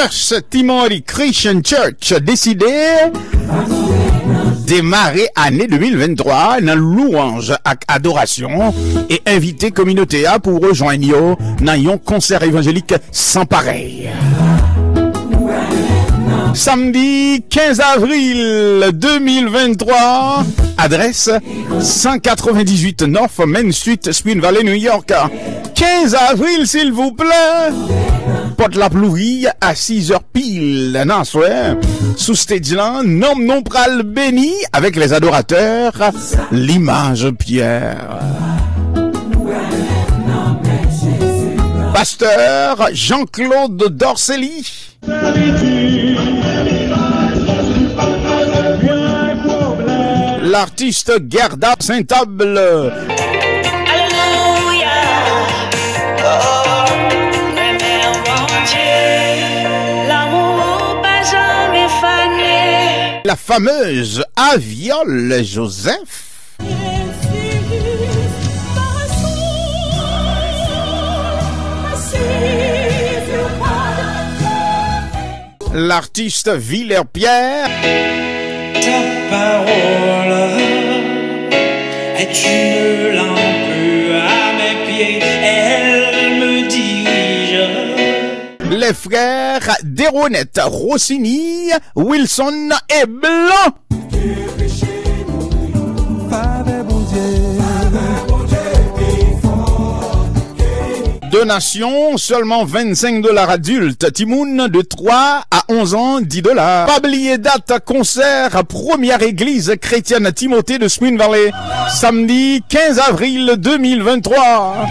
First Timothy Christian Church décidé démarrer année 2023 dans louange avec adoration et inviter communauté à pour rejoindre dans un concert évangélique sans pareil. Samedi 15 avril 2023, adresse 198 North Main Street, Spring Valley, New York. 15 avril, s'il vous plaît. Porte la pluie à 6h pile. Non, soit, sous stage là, non pral béni avec les adorateurs, l'image Pierre. Pasteur Jean-Claude Dorcelli. L'artiste Gerda Saint-Able. La fameuse Aviole Joseph. L'artiste Villers-Pierre. Ta parole est une lampe à mes pieds, elle me dirige. Les frères Déronette, Rossini, Wilson et Blanc. Donation, seulement $25 adultes. Timoun de 3 à 11 ans, $10. Pas oublier date concert, première église chrétienne Timothée de Spring Valley. Samedi 15 avril 2023.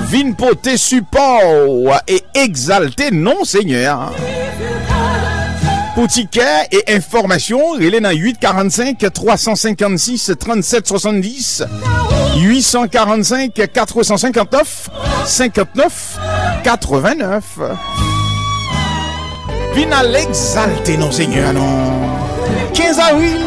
Vin poté support et exalté non seigneur. Pour tickets et informations, il est dans 845 356 37 70 845 459 59 89. Vin à l'exalté non seigneur non. 15 avril.